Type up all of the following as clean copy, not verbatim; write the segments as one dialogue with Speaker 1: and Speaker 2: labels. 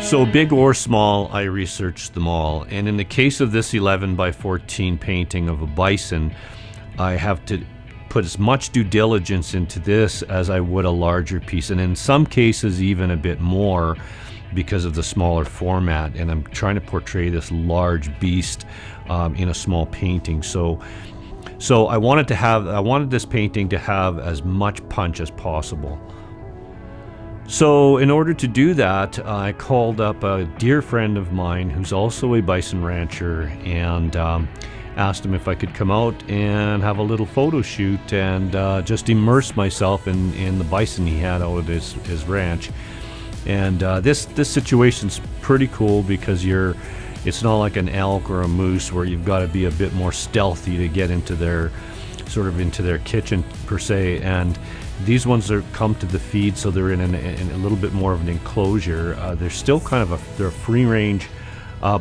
Speaker 1: So big or small, I researched them all. And in the case of this 11 by 14 painting of a bison, I have to put as much due diligence into this as I would a larger piece, and in some cases even a bit more because of the smaller format. And I'm trying to portray this large beast in a small painting. So I wanted this painting to have as much punch as possible. So in order to do that, I called up a dear friend of mine who's also a bison rancher, and asked him if I could come out and have a little photo shoot and just immerse myself in the bison he had out at his ranch. And this situation's pretty cool because it's not like an elk or a moose where you've got to be a bit more stealthy to get into their kitchen per se. And these ones come to the feed, so they're in a little bit more of an enclosure. They're still they're a free range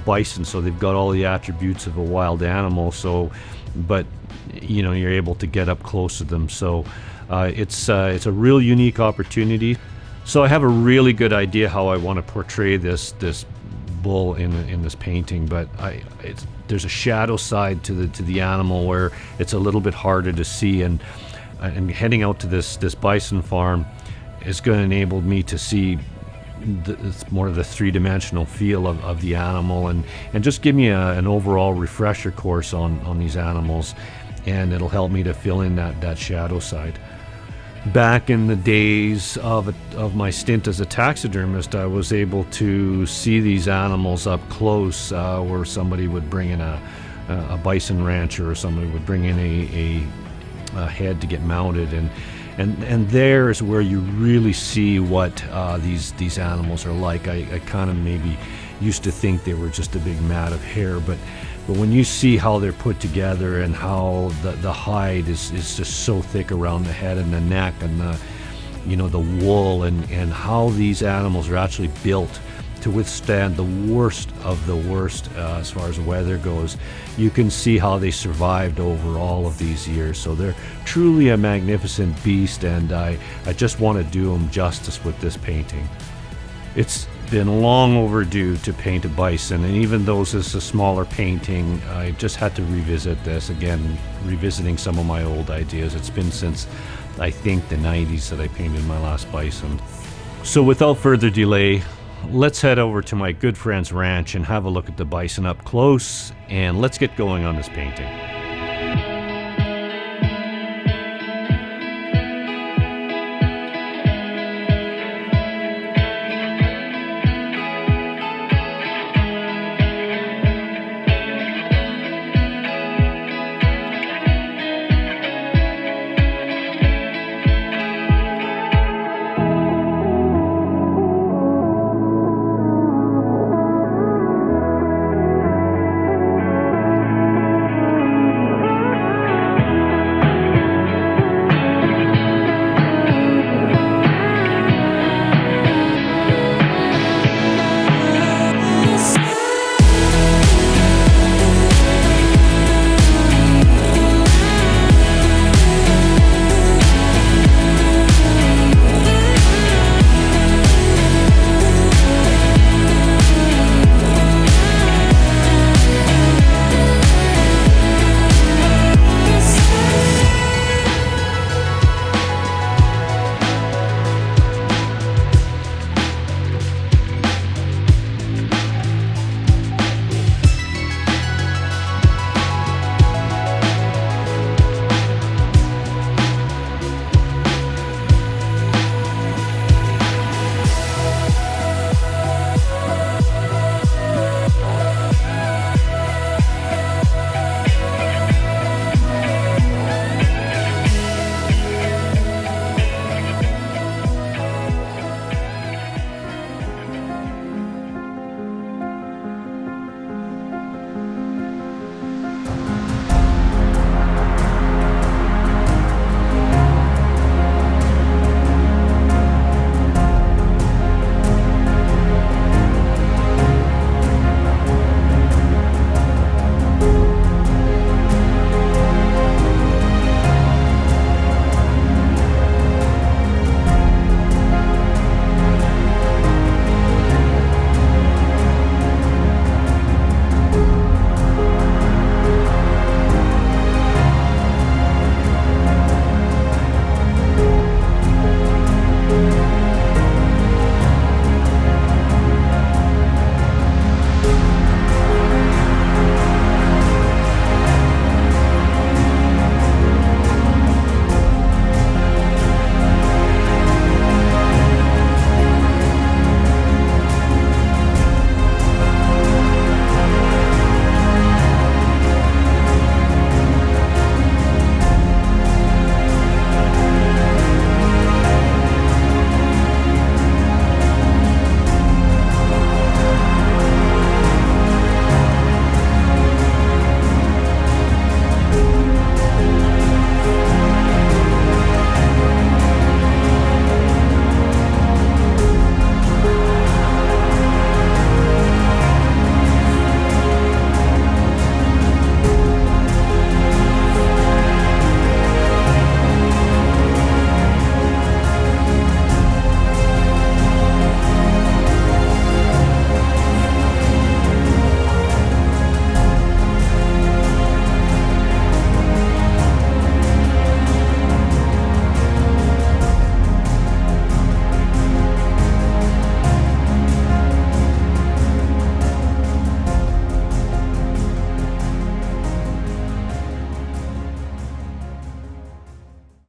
Speaker 1: bison, so they've got all the attributes of a wild animal. But you're able to get up close to them. So it's a real unique opportunity. So I have a really good idea how I want to portray this bull in this painting, but there's a shadow side to the animal where it's a little bit harder to see, and heading out to this bison farm is going to enable me to see more of the three-dimensional feel of the animal, and just give me an overall refresher course on these animals, and it'll help me to fill in that shadow side. Back in the days of my stint as a taxidermist, I was able to see these animals up close, where somebody would bring in a bison rancher, or somebody would bring in a head to get mounted, and there's where you really see what these animals are like. I kind of maybe used to think they were just a big mat of hair, but when you see how they're put together and how the hide is just so thick around the head and the neck, and the wool, and how these animals are actually built to withstand the worst of the worst as far as weather goes, you can see how they survived over all of these years. So they're truly a magnificent beast, and I just want to do them justice with this painting. It's been long overdue to paint a bison, and even though this is a smaller painting, I just had to revisit this again, revisiting some of my old ideas. It's been since, I think, the 90s that I painted my last bison. So without further delay, let's head over to my good friend's ranch and have a look at the bison up close, and let's get going on this painting.